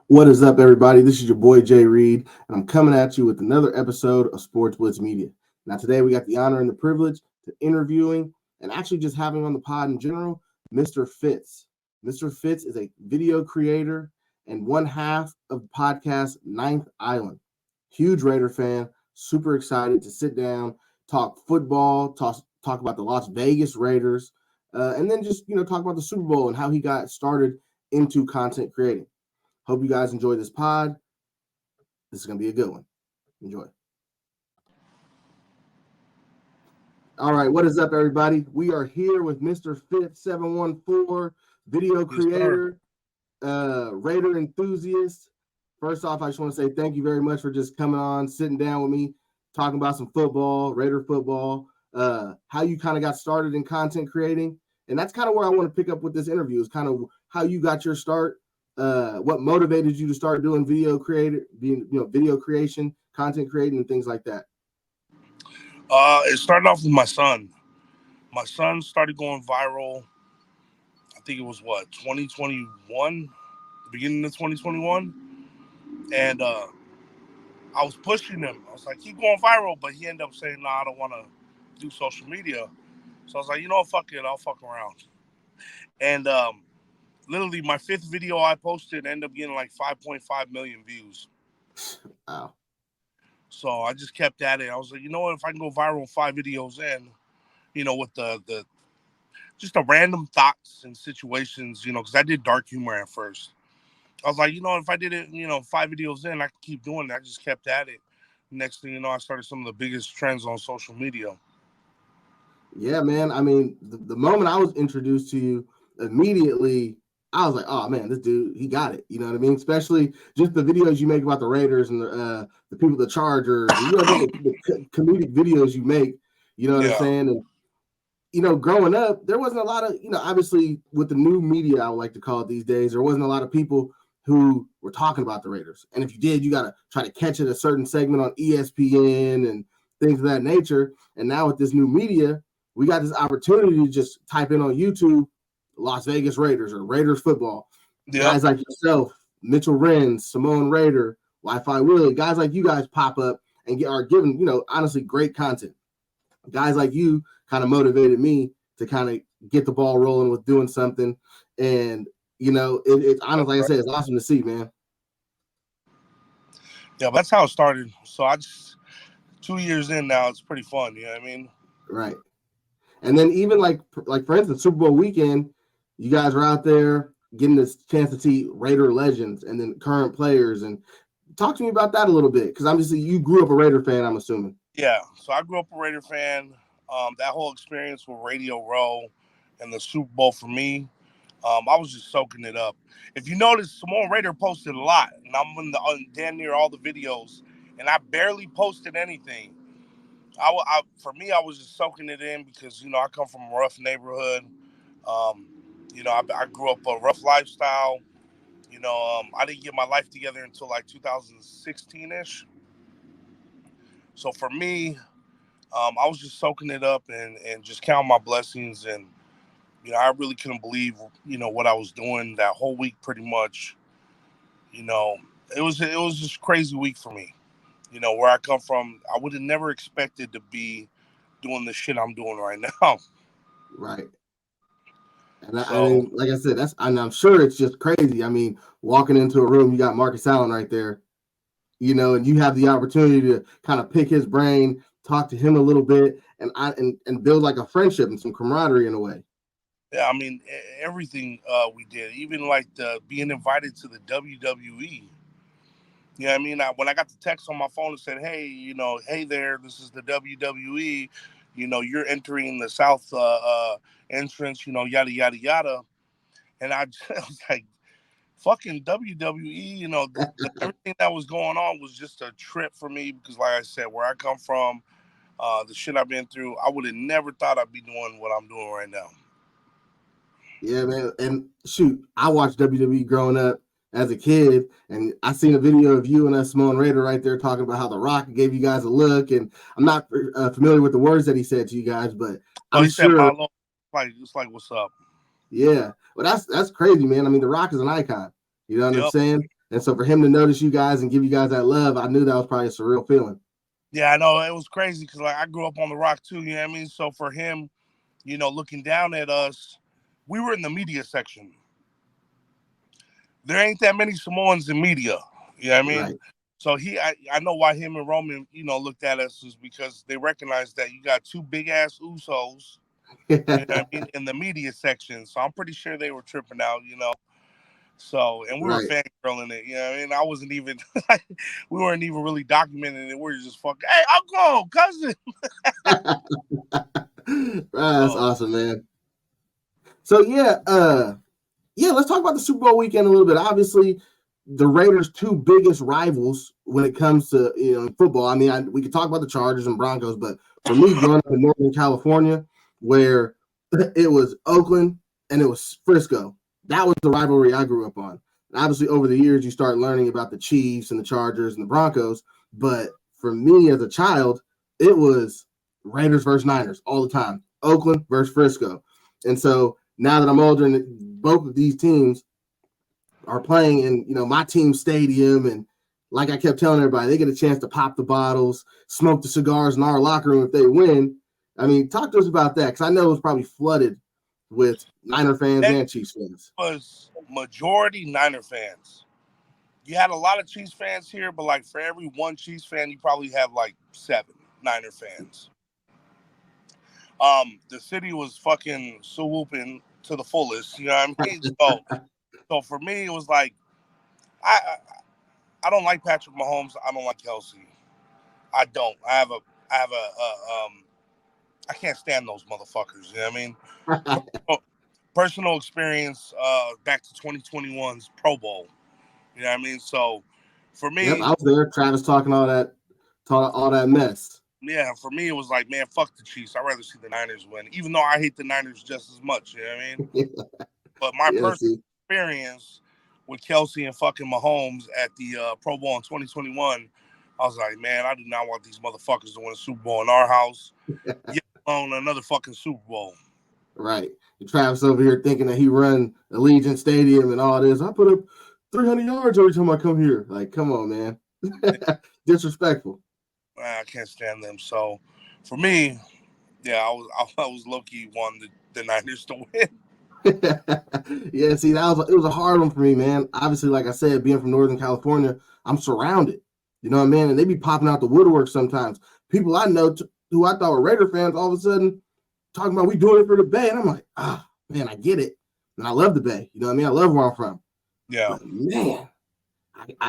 What is up, everybody? This is your boy Jay Reed, and I'm coming at you with another episode of Sports Blitz Media. Now, today we got the honor and the privilege to interviewing and actually just having on the pod in general, Mr. Fitz. Mr. Fitz is a video creator and one half of the podcast Ninth Island. Huge Raider fan, super excited to sit down, talk football, talk about the Las Vegas Raiders, and then just talk about the Super Bowl and how he got started into content creating. Hope you guys enjoy this pod. This is going to be a good one. Enjoy. All right, what is up, everybody? We are here with Mr. Fitz 714, video creator, Raider enthusiast. First off, I just want to say thank you very much for just coming on, sitting down with me, talking about some football, Raider football, how you kind of got started in content creating. And that's kind of where I want to pick up with this interview is kind of how you got your start. What motivated you to start doing video creation, content creating, and things like that? It started off with my son. My son started going viral. I think it was 2021, the beginning of 2021, and I was pushing him. I was like, keep going viral, but he ended up saying, "No, I don't want to do social media." So I was like, you know what, fuck it, I'll fuck around. And literally, my fifth video I posted ended up getting like 5.5 million views. Wow. So I just kept at it. I was like, you know what, if I can go viral 5 videos in, with the just the random thoughts and situations, because I did dark humor at first. I was like, if I did it, 5 videos in, I could keep doing it. I just kept at it. Next thing you know, I started some of the biggest trends on social media. Yeah, man. I mean, the moment I was introduced to you, immediately I was like, oh man, this dude, he got it. You know what I mean? Especially just the videos you make about the Raiders and the people, the Chargers, and the comedic videos you make. You know what I'm saying? And growing up, there wasn't a lot of, obviously with the new media, I would like to call it these days, there wasn't a lot of people who were talking about the Raiders. And if you did, you got to try to catch it a certain segment on ESPN and things of that nature. And now with this new media, we got this opportunity to just type in on YouTube, Las Vegas Raiders or Raiders football. Yep. Guys like yourself, Mitchell Wren, Simone Raider, Wi-Fi Willie, guys like you guys pop up and are giving, honestly, great content. Guys like you kind of motivated me to kind of get the ball rolling with doing something. And, it's honestly, like I said, it's awesome to see, man. Yeah, that's how it started. So 2 years in now, it's pretty fun. You know what I mean? Right. And then even like for instance, Super Bowl weekend, you guys are out there getting this chance to see Raider legends and then current players. And talk to me about that a little bit, because obviously you grew up a Raider fan, I'm assuming. Yeah, so I grew up a Raider fan. That whole experience with Radio Row and the Super Bowl for me, I was just soaking it up. If you notice, Simone Raider posted a lot, and I'm on damn near all the videos, and I barely posted anything. For me, I was just soaking it in because, I come from a rough neighborhood. I grew up a rough lifestyle. I didn't get my life together until like 2016-ish. So for me, I was just soaking it up and just counting my blessings. And, I really couldn't believe, what I was doing that whole week pretty much. It was just a crazy week for me. Where I come from, I would have never expected to be doing the shit I'm doing right now. Right. And I mean, like I said, I'm sure it's just crazy. I mean, walking into a room, you got Marcus Allen right there, and you have the opportunity to kind of pick his brain, talk to him a little bit, and build like a friendship and some camaraderie in a way. Yeah, I mean, everything we did, even like being invited to the WWE. You know what I mean? When I got the text on my phone and said, hey, hey there, this is the WWE, you're entering the South entrance, yada, yada, yada. And I was like, fucking WWE, everything that was going on was just a trip for me because, like I said, where I come from, the shit I've been through, I would have never thought I'd be doing what I'm doing right now. Yeah, man. And shoot, I watched WWE growing up as a kid, and I seen a video of you and Simone Raider right there talking about how The Rock gave you guys a look. And I'm not familiar with the words that he said to you guys, but I'm sure. It's like, what's up? Yeah, well, that's crazy, man. I mean, The Rock is an icon. You know what I'm saying? And so for him to notice you guys and give you guys that love, I knew that was probably a surreal feeling. Yeah, I know it was crazy because like I grew up on the Rock too. You know what I mean? So for him, looking down at us, we were in the media section. There ain't that many Samoans in media. You know what I mean? Right. So I know why him and Roman, looked at us is because they recognized that you got two big ass Usos, you know what I mean, in the media section. So I'm pretty sure they were tripping out. So, and we were Right. fangirling it, I mean, I wasn't even, we weren't even really documenting it. We were just fucking, hey, uncle, cousin. That's So, awesome, man. So yeah, let's talk about the Super Bowl weekend a little bit. Obviously, the Raiders' two biggest rivals when it comes to football. I mean, we could talk about the Chargers and Broncos, but for me, growing up in Northern California, where it was Oakland and it was Frisco, that was the rivalry I grew up on. And obviously, over the years, you start learning about the Chiefs and the Chargers and the Broncos. But for me as a child, it was Raiders versus Niners all the time, Oakland versus Frisco. And so now that I'm older and both of these teams are playing in, my team stadium, and like I kept telling everybody, they get a chance to pop the bottles, smoke the cigars in our locker room if they win. I mean, talk to us about that, because I know it was probably flooded with Niner fans that and Chiefs fans. was majority Niner fans. You had a lot of Chiefs fans here, but like for every one Chiefs fan, you probably have like seven Niner fans. The city was fucking swooping to the fullest. You know what I mean? So for me, it was like I I don't like Patrick Mahomes. I don't like Kelsey. I don't. I can't stand those motherfuckers. You know what I mean? Personal experience. Back to 2021's Pro Bowl. You know what I mean? So for Yep, me, I was there. Travis talking all that mess. yeah, for me it was like, man, fuck the Chiefs. I'd rather see the Niners win, even though I hate the Niners just as much. You know what I mean? But my Yeah, personal see, experience with Kelsey and fucking Mahomes at the Pro Bowl in 2021, I was like, man, I do not want these motherfuckers to win a Super Bowl in our house, yet alone another fucking Super Bowl. right. Travis over here thinking that he run Allegiant Stadium and all this. I put up 300 yards every time I come here. Like, come on, man. Disrespectful. I can't stand them. So for me, yeah, I was low key wanting the Niners to win. Yeah, see, it was a hard one for me, man. Obviously, like I said, being from Northern California, I'm surrounded. You know what I mean? And they be popping out the woodwork sometimes. People I know who I thought were Raider fans, all of a sudden talking about we doing it for the Bay, and I'm like, man, I get it, and I love the Bay. You know what I mean? I love where I'm from, Yeah, but man,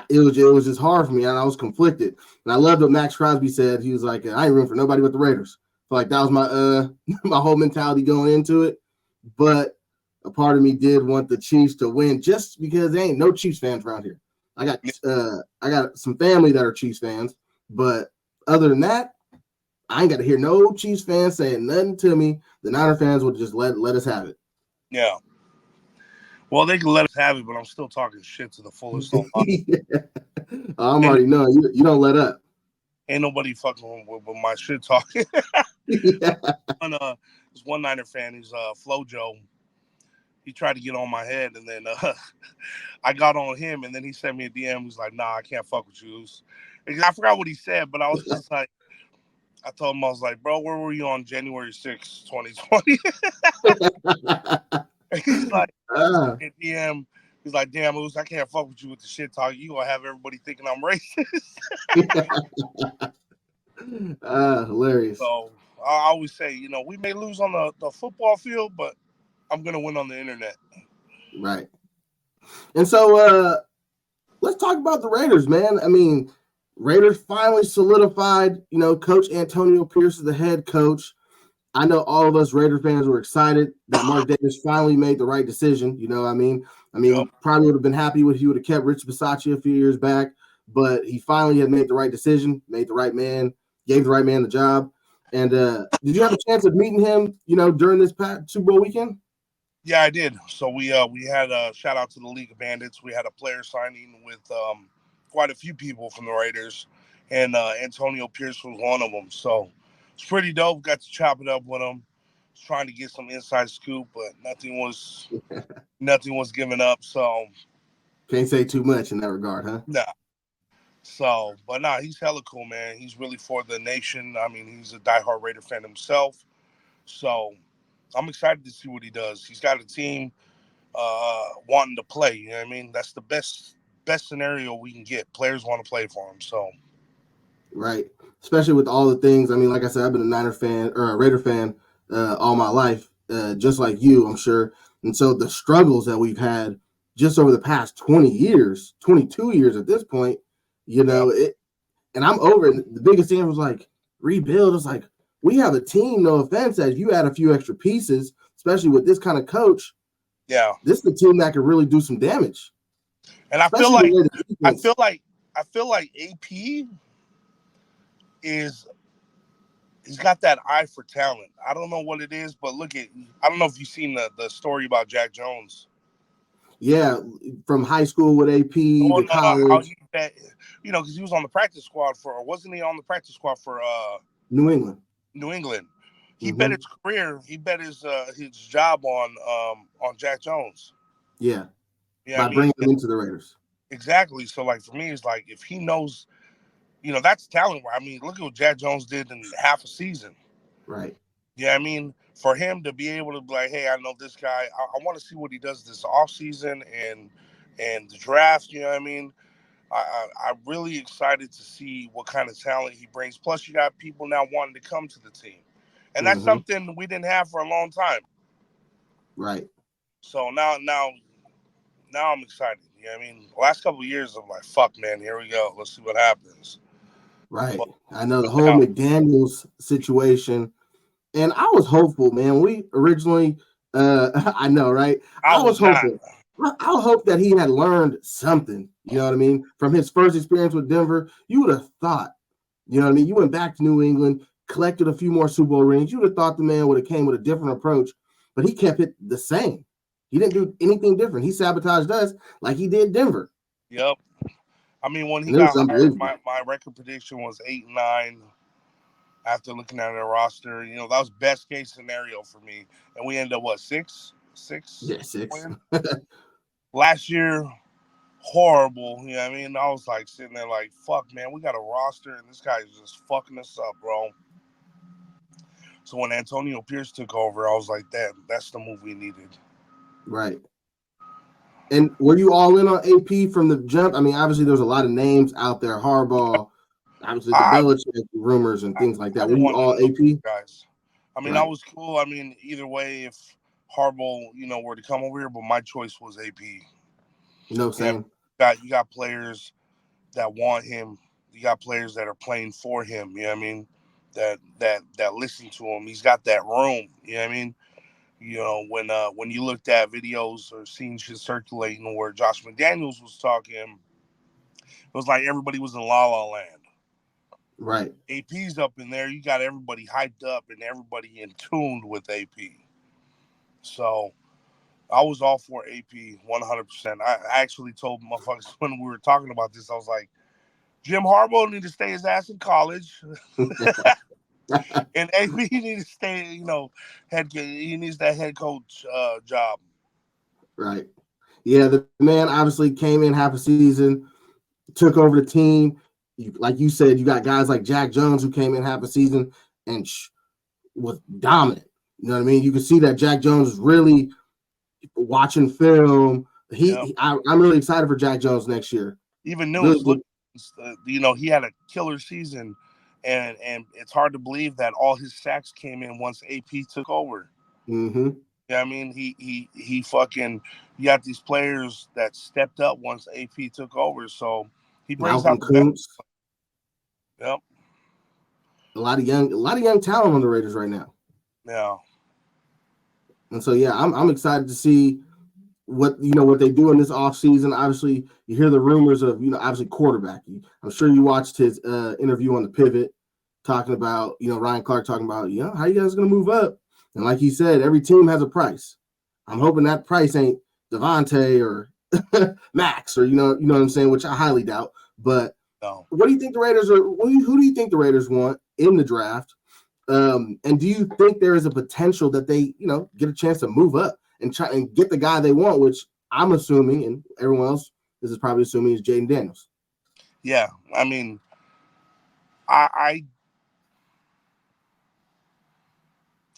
it was just hard for me, and I was conflicted. And I loved what Max Crosby said. He was like, I ain't room for nobody but the Raiders. So like that was my my whole mentality going into it. But a part of me did want the Chiefs to win just because there ain't no Chiefs fans around here. I got some family that are Chiefs fans, but other than that, I ain't got to hear no Chiefs fans saying nothing to me. The Niner fans would just let us have it. yeah. Well, they can let us have it, but I'm still talking shit to the fullest on my. I'm Ain't, already knowing you don't let up. ain't nobody fucking with my shit talking. Yeah. This one Niner fan, he's Flojo. He tried to get on my head, and then I got on him, and then he sent me a DM. He's like, "Nah, I can't fuck with you." I forgot what he said, but I was just like, I told him, I was like, "Bro, where were you on January 6th, 2020?" He's like, Ah, DM. He's like, "Damn, Moose, I can't fuck with you with the shit talk. You gonna have everybody thinking I'm racist." hilarious. So I always say, we may lose on the football field, but I'm gonna win on the internet. Right. And so let's talk about the Raiders, man. I mean, Raiders finally solidified, Coach Antonio Pierce is the head coach. I know all of us Raider fans were excited that Mark Davis finally made the right decision. You know what I mean? Yep. We probably would have been happy if he would have kept Rich Bisaccia a few years back, but he finally had made the right decision, made the right man, gave the right man the job. And did you have a chance of meeting him, during this Super Bowl weekend? Yeah, I did. So we had a shout out to the League of Bandits. We had a player signing with quite a few people from the Raiders, and Antonio Pierce was one of them. So it's pretty dope. Got to chop it up with him. Was trying to get some inside scoop, but nothing was given up. So Can't say too much in that regard, huh? Nah. So, but nah, he's hella cool, man. He's really for the nation. I mean, he's a diehard Raider fan himself. So I'm excited to see what he does. He's got a team wanting to play. You know what I mean? That's the best scenario we can get. Players want to play for him. So Right. Especially with all the things. I mean, like I said, I've been a Niner fan or a Raider fan all my life, just like you, I'm sure. And so the struggles that we've had just over the past 20 years, 22 years at this point, yeah, it, and I'm over it. The biggest thing was like rebuild. It's like we have a team, no offense, that if you add a few extra pieces, especially with this kind of coach, yeah. this is a team that could really do some damage, And especially the way the I defense. feel like I feel like AP is he's got that eye for talent. I don't know what it is, but I don't know if you've seen the story about Jack Jones. Yeah, from high school with AP Oh to no, how college, he bet, because he was on the practice squad or wasn't he on the practice squad for New England. New England? He bet Hmm. his career, he bet his job on Jack Jones. Yeah, Yeah, I by mean bringing them into the Raiders. exactly. So like for me, it's like if he knows, that's talent. I mean, look at what Jack Jones did in half a season. Right. Yeah, I mean, for him to be able to be like, hey, I know this guy. I want to see what he does this off season and the draft. You know what I mean? I'm really excited to see what kind of talent he brings. Plus, you got people now wanting to come to the team, and that's Hmm. something we didn't have for a long time. Right. So now I'm excited. You know what I mean? The last couple of years, I'm like, fuck, man, here we go. Let's see what happens. Right. But, I know the but whole now McDaniels situation, and I was hopeful, man. We originally, I know, right? I I was was not. hoping. I hope that he had learned something. You know what I mean? From his first experience with Denver, you would have thought. You know what I mean? You went back to New England, collected a few more Super Bowl rings. You would have thought the man would have came with a different approach, but he kept it the same. He didn't do anything different. He sabotaged us like he did Denver, Yep. I mean, when he and it was got hired, unbelievable. my record prediction was 8-9. After looking at the roster, that was best case scenario for me, and we ended up what six Yeah, six. win last year. Horrible, you know what I mean? I was like sitting there like, fuck, man, we got a roster, and this guy's just fucking us up, bro. So when Antonio Pierce took over, I was like, that's the move we needed. Right. And were you all in on AP from the jump? I mean, obviously, there's a lot of names out there. Harbaugh, obviously, the I Belichick rumors and I, things like I that. Were didn't you want none all of those AP? guys. I mean, I Right. was cool. I mean, either way, if Harbaugh, were to come over here, but my choice was AP. No, Yeah, same. you got players that want him. You got players that are playing for him. You know what I mean? That listen to him. He's got that room. You know what I mean? When you looked at videos or scenes just circulating where Josh McDaniels was talking, it was like everybody was in La La Land. Right. AP's up in there. You got everybody hyped up and everybody in tuned with AP. So I was all for AP 100%. I actually told motherfuckers when we were talking about this, I was like, Jim Harbaugh need to stay his ass in college, and AP need to stay. He needs that head coach job. Right. Yeah, the man obviously came in half a season, took over the team. Like you said, you got guys like Jack Jones who came in half a season and was dominant. You know what I mean? You can see that Jack Jones is really watching film. Yeah, I'm really excited for Jack Jones next year. even Really news. good. Look, he had a killer season, and it's hard to believe that all his sacks came in once AP took over. Mm-hmm. Yeah, I mean, he fucking. You got these players that stepped up once AP took over, so he brings Malcolm out the best. Kuntz, Yep. a lot of young talent on the Raiders right now. Yeah. And so yeah, I'm excited to see what they do in this offseason. Obviously, you hear the rumors of obviously quarterback. I'm sure you watched his interview on the Pivot talking about Ryan Clark talking about how you guys going to move up. And like he said, every team has a price. I'm hoping that price ain't Devontae or Max or you know what I'm saying, which I highly doubt. But No. what do you think the Raiders are? Who do you think the Raiders want in the draft? And do you think there is a potential that they, get a chance to move up and try and get the guy they want, which I'm assuming, and everyone else this is probably assuming it's Jaden Daniels. Yeah, I mean, I,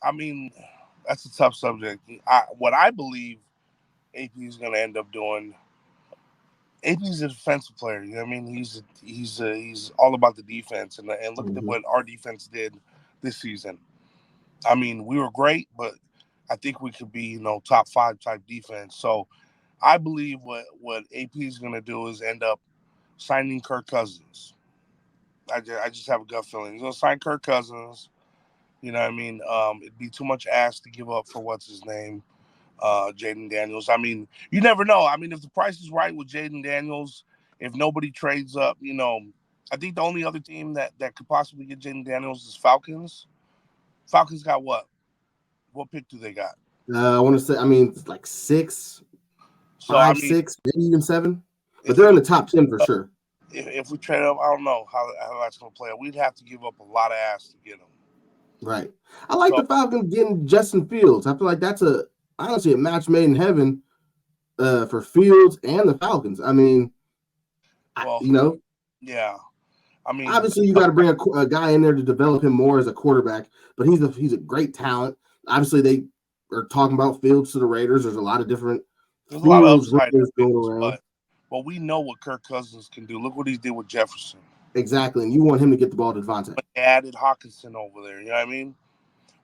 I mean, that's a tough subject. What I believe AP is going to end up doing. AP's a defensive player. You know what I mean? He's all about the defense, and look at Mm-hmm. what our defense did this season. I mean, we were great, but I think we could be top five type defense. So I believe what AP is going to do is end up signing Kirk Cousins. I just have a gut feeling he's going to sign Kirk Cousins. You know what I mean? It'd be too much ass to give up for what's his name, Jaden Daniels. I mean, you never know. I mean, if the price is right with Jaden Daniels, if nobody trades up, I think the only other team that could possibly get Jaden Daniels is Falcons. Falcons got what? What pick do they got? I want to say, I mean, it's like six, So I five, mean, six, maybe even seven, but if they're we in the top 10 for sure. if we trade up, I don't know how that's going to play out. We'd have to give up a lot of ass to get him. Right. I like So the Falcons getting Justin Fields. I feel like that's honestly a match made in heaven for Fields and the Falcons. I mean, well, you know, yeah. I mean, obviously you got to bring a guy in there to develop him more as a quarterback, but he's a great talent. Obviously, they are talking about Fields to the Raiders. There's a lot of different there's a lot of Fields upside in rumors going Fields, around. but we know what Kirk Cousins can do. Look what he did with Jefferson. Exactly, and you want him to get the ball to Devontae. But they added Hawkinson over there. You know what I mean?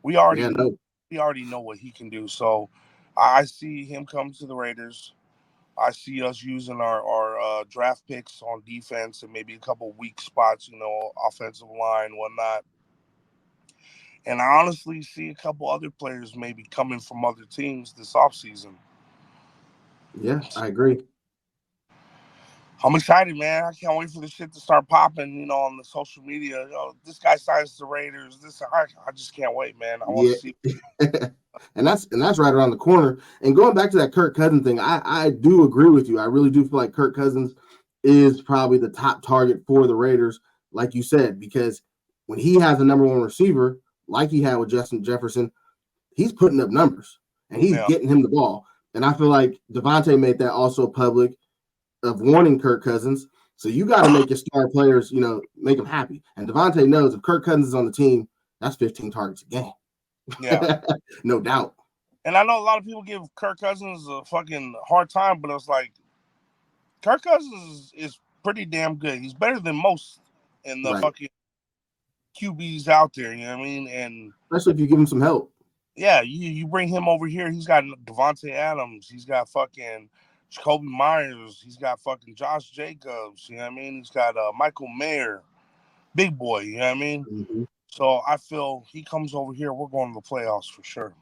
We Yeah, already know no, we already know what he can do. So I see him come to the Raiders. I see us using our draft picks on defense and maybe a couple weak spots, offensive line, whatnot. And I honestly see a couple other players maybe coming from other teams this offseason. yeah, I agree. I'm excited, man. I can't wait for this shit to start popping, on the social media. This guy signs the Raiders. I just can't wait, man. I want Yeah, to see. and that's right around the corner. And going back to that Kirk Cousins thing, I do agree with you. I really do feel like Kirk Cousins is probably the top target for the Raiders, like you said, because when he has a number one receiver, like he had with Justin Jefferson, he's putting up numbers and he's Yeah, getting him the ball. And I feel like Devontae made that also public of wanting Kirk Cousins. So you got to make your star players, make them happy. And Devontae knows if Kirk Cousins is on the team, that's 15 targets a game. yeah. No doubt. And I know a lot of people give Kirk Cousins a fucking hard time, but it's like Kirk Cousins is pretty damn good. He's better than most in the Right. fucking QBs out there. You know what I mean? And Especially if you give him some help. yeah, you bring him over here. He's got Devontae Adams. He's got fucking Jacoby Myers. He's got fucking Josh Jacobs. You know what I mean? He's got Michael Mayer, big boy. You know what I mean? Mm-hmm. So I feel he comes over here, we're going to the playoffs for sure.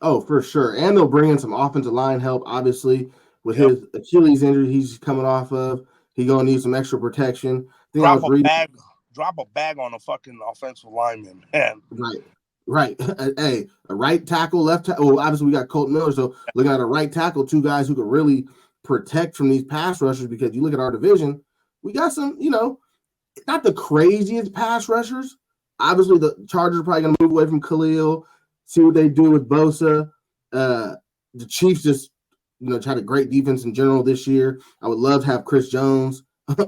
Oh, for sure. And they'll bring in some offensive line help, obviously, with Yep. his Achilles injury he's coming off of. He's going to need some extra protection. I think I Drop was a reading. bag, drop a bag on a fucking offensive lineman, man. Right. Right. Hey, a right tackle, left tackle. Well, obviously, we got Colt Miller. So looking at a right tackle, two guys who could really protect from these pass rushers because you look at our division, we got some, not the craziest pass rushers. Obviously, the Chargers are probably going to move away from Khalil, see what they do with Bosa. The Chiefs just, had a great defense in general this year. I would love to have Chris Jones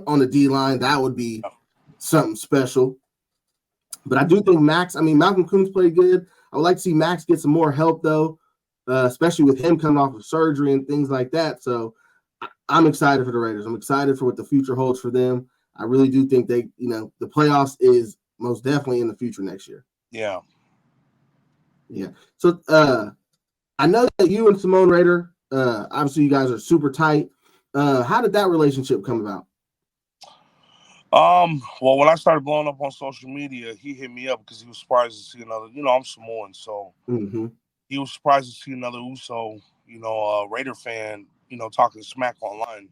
on the D line. That would be something special. But I do think Malcolm Coons played good. I would like to see Max get some more help, though, especially with him coming off of surgery and things like that. So I'm excited for the Raiders. I'm excited for what the future holds for them. I really do think the playoffs is most definitely in the future next year. Yeah. Yeah. So I know that you and Simone Raider, obviously you guys are super tight. How did that relationship come about? Well, when I started blowing up on social media, he hit me up because he was surprised to see another. I'm Samoan, so Mm-hmm. he was surprised to see another Uso, Raider fan, talking smack online.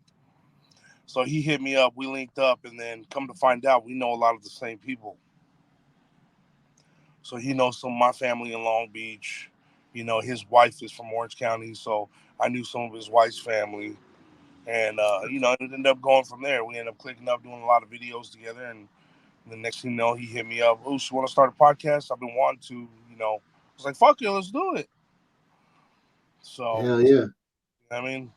So he hit me up. We linked up, and then come to find out, we know a lot of the same people. So he knows some of my family in Long Beach. His wife is from Orange County, so I knew some of his wife's family. And it ended up going from there. We ended up clicking up, doing a lot of videos together, and the next thing you know, he hit me up. Oh, you want to start a podcast? I've been wanting to. I was like, fuck it, let's do it. So, Hell yeah. I mean,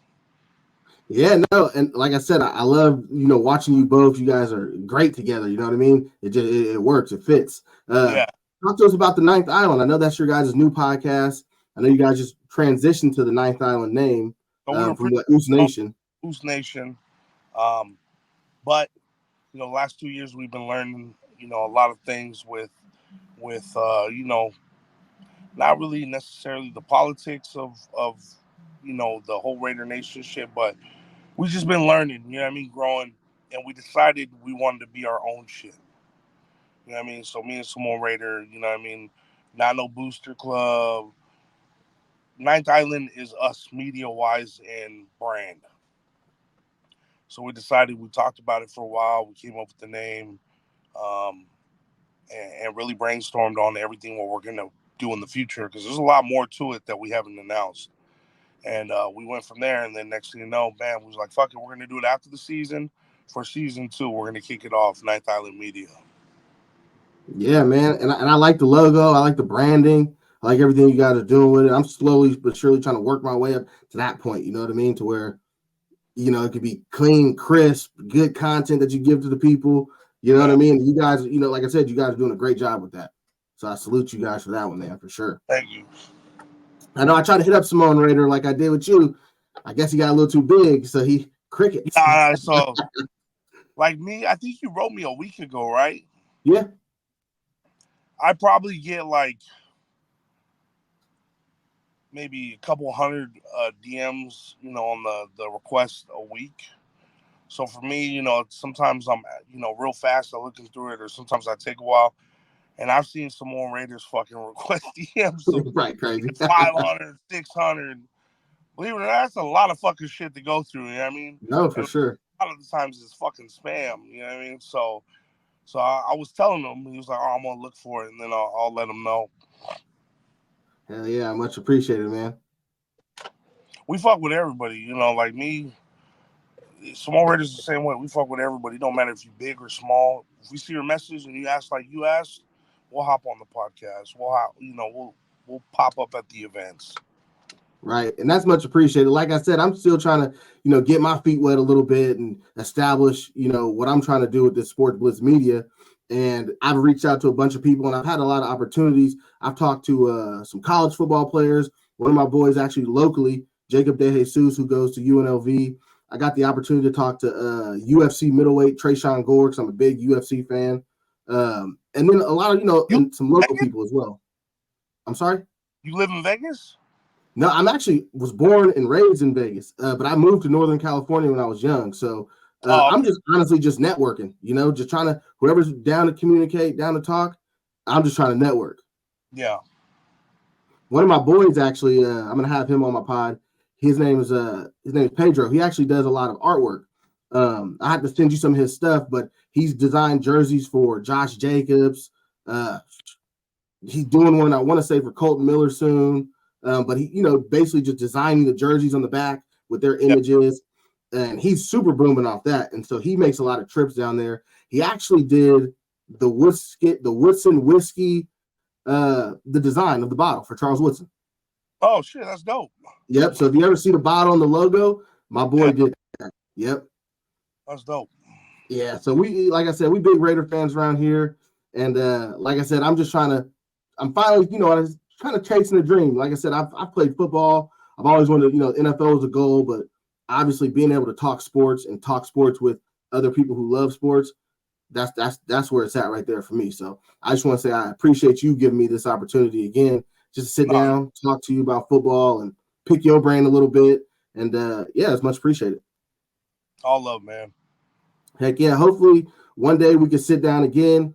Yeah, no, and like I said, I love watching you both. You guys are great together. You know what I mean? It works. It fits. Uh, Yeah. Talk to us about the Ninth Island. I know that's your guys' new podcast. I know you guys just transitioned to the Ninth Island name So we were from pretty what Oos Nation. Goose Nation. Um, but the last 2 years we've been learning, a lot of things with not really necessarily the politics of the whole Raider Nation shit, but we just been learning, growing, and we decided we wanted to be our own shit. So me and Simone Raider, not no booster club. Ninth Island is us media wise and brand. So we decided, we talked about it for a while. We came up with the name, um, and really brainstormed on everything what we're gonna do in the future, because there's a lot more to it that we haven't announced. And we went from there, and then next thing you know, bam, we was like, fuck it, we're gonna do it after the season. For season two, we're gonna kick it off, Ninth Island Media. Yeah, man, and I like the logo. I like the branding. I like everything you guys are doing with it. I'm slowly but surely trying to work my way up to that point. You know what I mean? To where it could be clean, crisp, good content that you give to the people. You know what I Yeah, mean? You guys, like I said, you guys are doing a great job with that. So I salute you guys for that one, man, for sure. thank you. I know I tried to hit up Simone Raider like I did with you. I guess he got a little too big, so he crickets. So like me, I think you wrote me a week ago, right? Yeah, I probably get like maybe a couple hundred DMs, on the request a week. So for me, sometimes I'm, real fast at looking through it, or sometimes I take a while. And I've seen some more Raiders fucking request DMs of right, crazy. 500, 600. Believe it or not, that's a lot of fucking shit to go through. You know what I mean? No, for And sure. a lot of the times it's fucking spam. You know what I mean? So I was telling him, he was like, "Oh, I'm gonna look for it, and then I'll let him know." Hell yeah, much appreciated, man. We fuck with everybody. Like me, small Raiders the same way. We fuck with everybody. It don't matter if you're big or small. If we see your message and you ask like you asked, we'll hop on the podcast. We'll pop up at the events. Right, and that's much appreciated. Like I said, I'm still trying to, get my feet wet a little bit and establish, what I'm trying to do with this Sports Blitz Media. And I've reached out to a bunch of people, and I've had a lot of opportunities. I've talked to some college football players. One of my boys, actually locally, Jacob De Jesus, who goes to UNLV. I got the opportunity to talk to UFC middleweight Trayshawn Gore, because I'm a big UFC fan. And then a lot of, You and some local Vegas? people as well. I'm sorry. You live in Vegas? No, I'm actually was born and raised in Vegas, but I moved to Northern California when I was young. So Oh, I'm okay. just honestly just networking, just trying to whoever's down to communicate, down to talk. I'm just trying to network. Yeah. One of my boys actually, I'm gonna have him on my pod. His name is Pedro. He actually does a lot of artwork. I have to send you some of his stuff, but he's designed jerseys for Josh Jacobs. Uh, he's doing one I want to say for Colton Miller soon. But he, basically just designing the jerseys on the back with their Yeah. images, and he's super booming off that. And so he makes a lot of trips down there. He actually did the Woodson whiskey, the design of the bottle for Charles Woodson. Oh shit, that's dope. Yep. So if you ever see the bottle on the logo, my boy Yeah, did that. Yep. that's dope. Yeah. So we, like I said, we big Raider fans around here, and like I said, I'm finally, I was kind of chasing a dream. Like I said, I've played football. I've always wanted, NFL is a goal, but obviously being able to talk sports and talk sports with other people who love sports, that's where it's at right there for me. So I just want to say I appreciate you giving me this opportunity again, just to sit No, down, talk to you about football, and pick your brain a little bit. And yeah, it's much appreciated. all love, man. Heck yeah. Hopefully one day we can sit down again,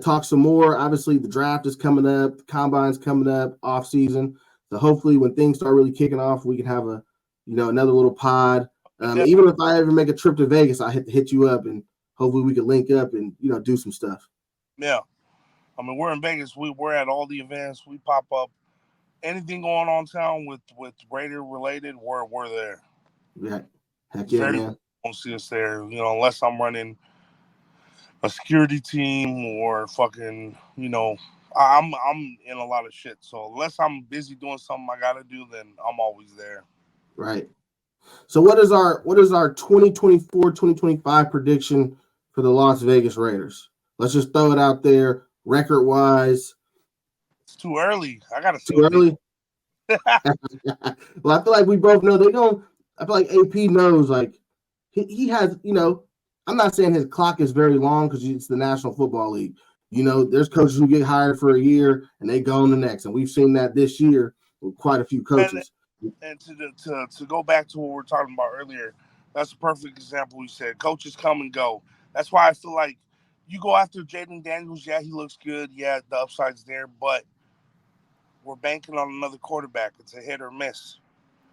talk some more. Obviously, the draft is coming up, the combine's coming up, off season. So hopefully when things start really kicking off, we can have another little pod. Even Definitely. if I ever make a trip to Vegas, I hit you up, and hopefully we can link up and do some stuff. Yeah. I mean, we're in Vegas. We're at all the events. We pop up. Anything going on town with Raider related, we're there. Yeah. Heck It's yeah, very man. won't see us there. Unless I'm running a security team or fucking. I'm in a lot of shit. So unless I'm busy doing something I gotta do, then I'm always there. Right. So what is our 2024-2025 prediction for the Las Vegas Raiders? Let's just throw it out there, record wise. It's too early. I gotta see Too what they early. Well, I feel like we both know they don't. I feel like AP knows, like he has. I'm not saying his clock is very long because it's the National Football League. There's coaches who get hired for a year and they go on the next, and we've seen that this year with quite a few and coaches. and to go back to what we were talking about earlier, that's a perfect example. We said coaches come and go. That's why I feel like you go after Jaden Daniels. Yeah, he looks good. Yeah, the upside's there, but we're banking on another quarterback. It's a hit or miss.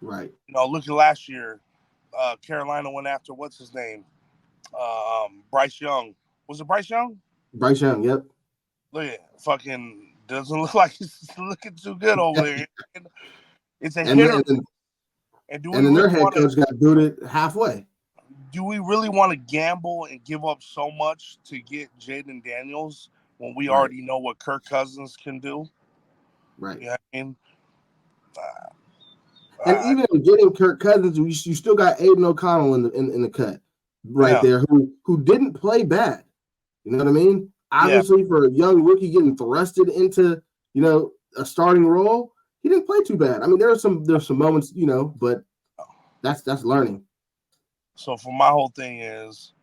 Right. Look at last year. Carolina went after what's his name, Bryce Young. Was it Bryce Young? Bryce Young. Yep. Look at fucking doesn't look like he's looking too good over there. It's a And hitter. then, And do we and then really their head want to? coach got booted halfway. Do we really want to gamble and give up so much to get Jaden Daniels when we Right. already know what Kirk Cousins can do? Right. You know what I mean? And Uh, even getting Kirk Cousins, you still got Aiden O'Connell in the cut right yeah, there, who didn't play bad. You know what I mean? yeah, Obviously, for a young rookie getting thrusted into a starting role, he didn't play too bad. I mean, there's some moments, but that's learning. So for my whole thing is,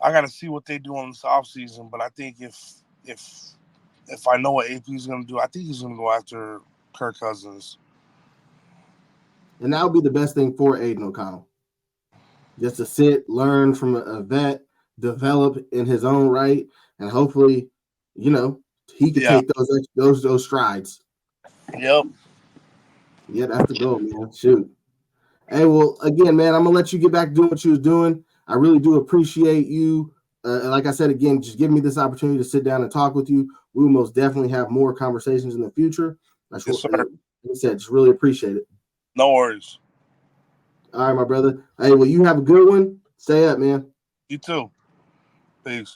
I got to see what they do on this offseason. But I think if I know what AP is going to do, I think he's going to go after Kirk Cousins. And that would be the best thing for Aiden O'Connell. Just to sit, learn from a vet, develop in his own right, and hopefully, he could Yeah. take those strides. Yep. Yeah, that's the goal, man. Shoot. Hey, well, again, man, I'm gonna let you get back to doing what you was doing. I really do appreciate you. Like I said, again, just giving me this opportunity to sit down and talk with you. We will most definitely have more conversations in the future. Like Yes, sir. I said, just really appreciate it. No worries. All right, my brother. Hey, well, you have a good one. Stay up, man. You too. Peace.